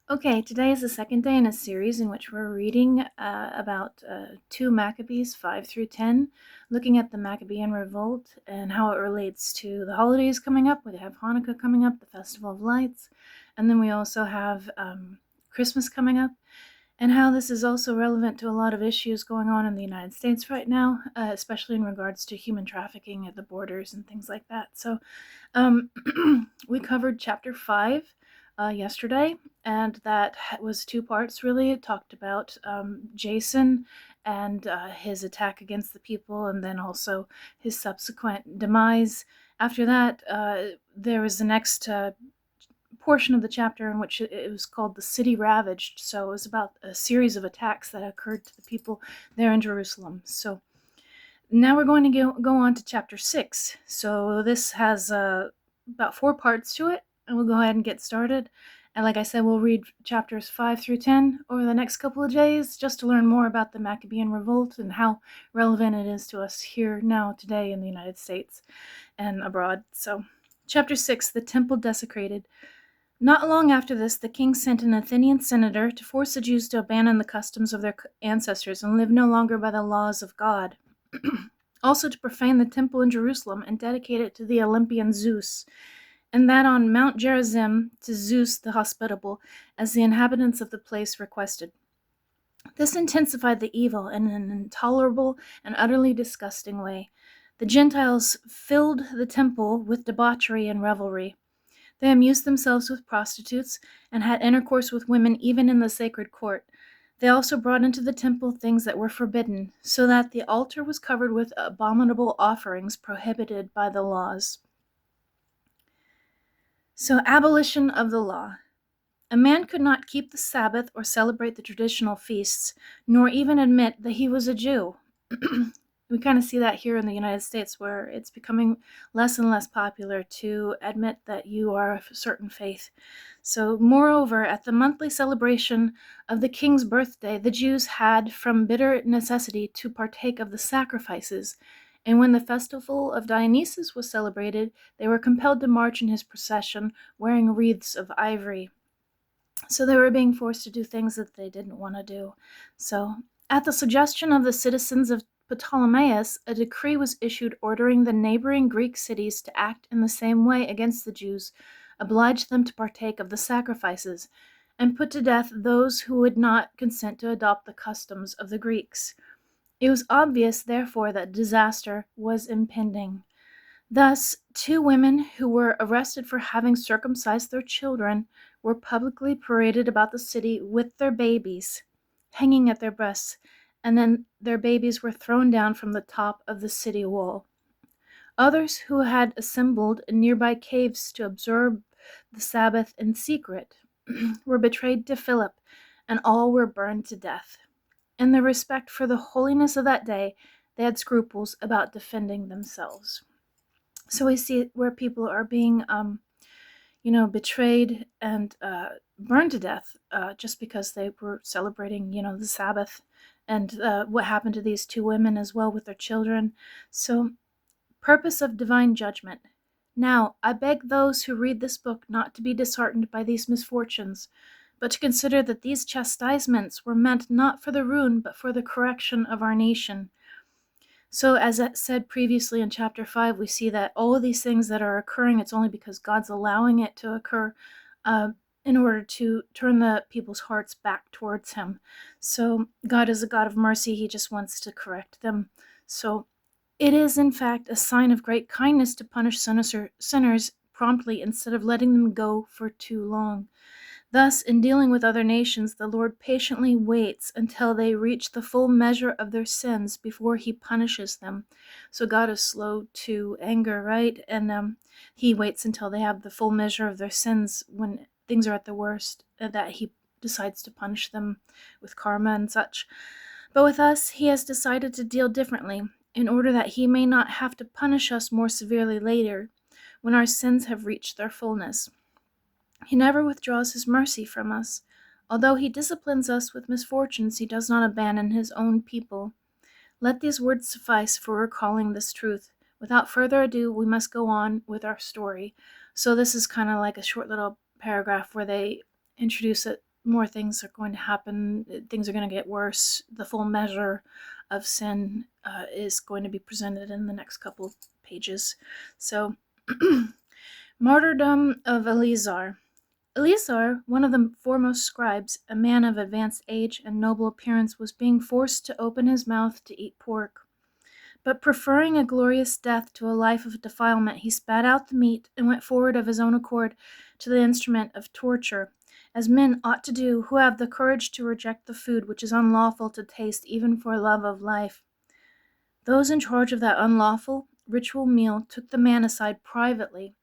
Okay, today is the second day in a series in which we're reading about 2 Maccabees 5 through 10, looking at the Maccabean revolt and how it relates to the holidays coming up. We have Hanukkah coming up, the Festival of Lights, and then we also have Christmas coming up, and how this is also relevant to a lot of issues going on in the United States right now, especially in regards to human trafficking at the borders and things like that. So um, we covered chapter 5 yesterday, and that was two parts really. It talked about Jason and his attack against the people, and then also his subsequent demise. After that, there was the next portion of the chapter in which it was called The City Ravaged. So it was about a series of attacks that occurred to the people there in Jerusalem. So now we're going to go on to chapter 6. So this has about 4 parts to it, and we'll go ahead and get started. And like I said, we'll read chapters 5 through 10 over the next couple of days just to learn more about the Maccabean revolt and how relevant it is to us here now today in the United States and abroad. So, chapter 6, the temple desecrated. Not long after this, the king sent an Athenian senator to force the Jews to abandon the customs of their ancestors and live no longer by the laws of God. Also to profane the temple in Jerusalem and dedicate it to the Olympian Zeus, and that on Mount Gerizim to Zeus the Hospitable, as the inhabitants of the place requested. This intensified the evil in an intolerable and utterly disgusting way. The Gentiles filled the temple with debauchery and revelry. They amused themselves with prostitutes and had intercourse with women even in the sacred court. They also brought into the temple things that were forbidden, so that the altar was covered with abominable offerings prohibited by the laws. So, abolition of the law. A man could not keep the Sabbath or celebrate the traditional feasts, nor even admit that he was a Jew. We kind of see that here in the United States, where it's becoming less and less popular to admit that you are of a certain faith. So, moreover, at the monthly celebration of the king's birthday, the Jews had, from bitter necessity, to partake of the sacrifices. And when the festival of Dionysus was celebrated, they were compelled to march in his procession, wearing wreaths of ivory. So they were being forced to do things that they didn't want to do. So, at the suggestion of the citizens of Ptolemais, a decree was issued ordering the neighboring Greek cities to act in the same way against the Jews, oblige them to partake of the sacrifices, and put to death those who would not consent to adopt the customs of the Greeks. It was obvious, therefore, that disaster was impending. Thus, 2 women who were arrested for having circumcised their children were publicly paraded about the city with their babies hanging at their breasts, and then their babies were thrown down from the top of the city wall. Others who had assembled in nearby caves to observe the Sabbath in secret were betrayed to Philip, and all were burned to death. In their respect for the holiness of that day, they had scruples about defending themselves. So we see where people are being, betrayed and burned to death just because they were celebrating, the Sabbath, and what happened to these 2 women as well with their children. So, purpose of divine judgment. Now, I beg those who read this book not to be disheartened by these misfortunes, but to consider that these chastisements were meant not for the ruin, but for the correction of our nation. So, as I said previously in chapter 5, we see that all of these things that are occurring, it's only because God's allowing it to occur in order to turn the people's hearts back towards Him. So, God is a God of mercy. He just wants to correct them. So, it is, in fact, a sign of great kindness to punish sinners promptly instead of letting them go for too long. Thus, in dealing with other nations, the Lord patiently waits until they reach the full measure of their sins before He punishes them. So God is slow to anger, right? And He waits until they have the full measure of their sins when things are at the worst, that He decides to punish them with karma and such. But with us, He has decided to deal differently, in order that He may not have to punish us more severely later, when our sins have reached their fullness. He never withdraws His mercy from us. Although He disciplines us with misfortunes, He does not abandon His own people. Let these words suffice for recalling this truth. Without further ado, we must go on with our story. So this is kind of like a short little paragraph where they introduce more things are going to happen. Things are going to get worse. The full measure of sin is going to be presented in the next couple pages. So, martyrdom of Eleazar. Eleazar, one of the foremost scribes, a man of advanced age and noble appearance, was being forced to open his mouth to eat pork. But preferring a glorious death to a life of defilement, he spat out the meat and went forward of his own accord to the instrument of torture, as men ought to do who have the courage to reject the food which is unlawful to taste even for love of life. Those in charge of that unlawful ritual meal took the man aside privately,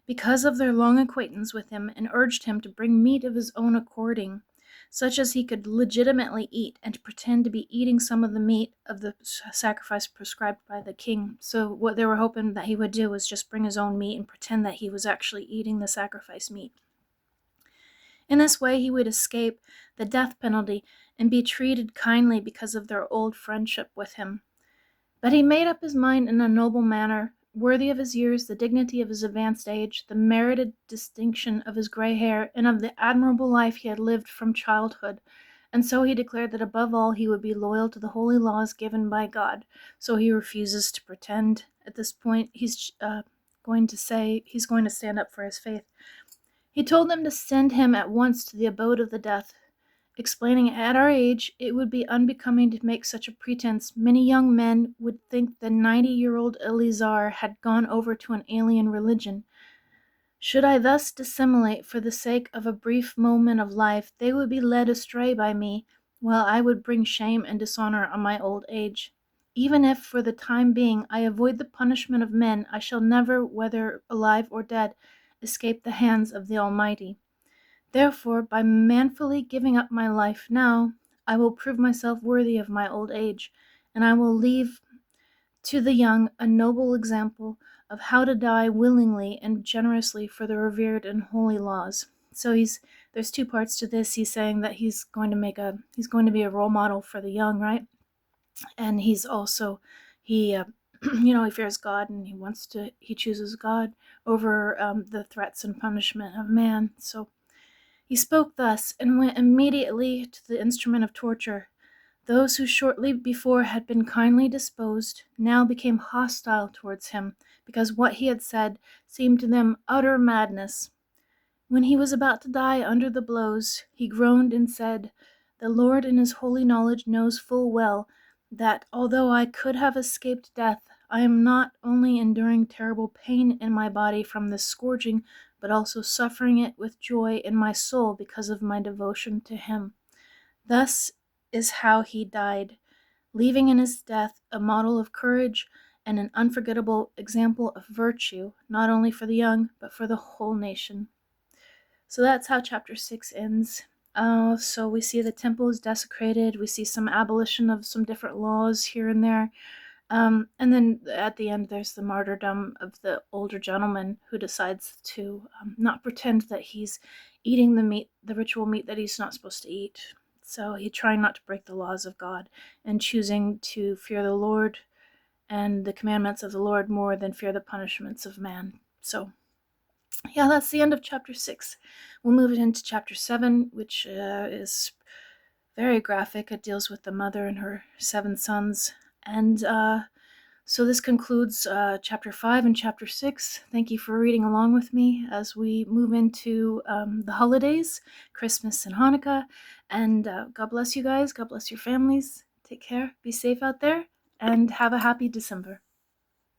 because of their long acquaintance with him, and urged him to bring meat of his own according, such as he could legitimately eat, and to pretend to be eating some of the meat of the sacrifice prescribed by the king. So what they were hoping that he would do was just bring his own meat and pretend that he was actually eating the sacrifice meat. In this way he would escape the death penalty and be treated kindly because of their old friendship with him. But he made up his mind in a noble manner, worthy of his years, the dignity of his advanced age, the merited distinction of his gray hair, and of the admirable life he had lived from childhood. And so he declared that above all he would be loyal to the holy laws given by God. So he refuses to pretend. At this point, he's going to stand up for his faith. He told them to send him at once to the abode of the death, explaining at our age it would be unbecoming to make such a pretense. Many young men would think the 90-year-old Eleazar had gone over to an alien religion. Should I thus dissimulate for the sake of a brief moment of life, they would be led astray by me, while I would bring shame and dishonor on my old age. Even if for the time being I avoid the punishment of men, I shall never, whether alive or dead, escape the hands of the Almighty. Therefore, by manfully giving up my life now, I will prove myself worthy of my old age, and I will leave to the young a noble example of how to die willingly and generously for the revered and holy laws. So there's two parts to this. He's saying that he's going to be a role model for the young, right? And he's also he fears God, and he chooses God over the threats and punishment of man. So he spoke thus, and went immediately to the instrument of torture. Those who shortly before had been kindly disposed now became hostile towards him, because what he had said seemed to them utter madness. When he was about to die under the blows, he groaned and said, "The Lord in his holy knowledge knows full well that, although I could have escaped death, I am not only enduring terrible pain in my body from this scourging, but also suffering it with joy in my soul because of my devotion to him." Thus is how he died, leaving in his death a model of courage and an unforgettable example of virtue, not only for the young, but for the whole nation. So that's how chapter 6 ends. So we see the temple is desecrated. We see some abolition of some different laws here and there. And then at the end, there's the martyrdom of the older gentleman who decides to not pretend that he's eating the ritual meat that he's not supposed to eat. So he's trying not to break the laws of God and choosing to fear the Lord and the commandments of the Lord more than fear the punishments of man. So yeah, that's the end of chapter 6. We'll move it into chapter 7, which is very graphic. It deals with the mother and her 7 sons. And so this concludes chapter 5 and chapter 6. Thank you for reading along with me as we move into the holidays, Christmas and Hanukkah. And God bless you guys. God bless your families. Take care. Be safe out there. And have a happy December.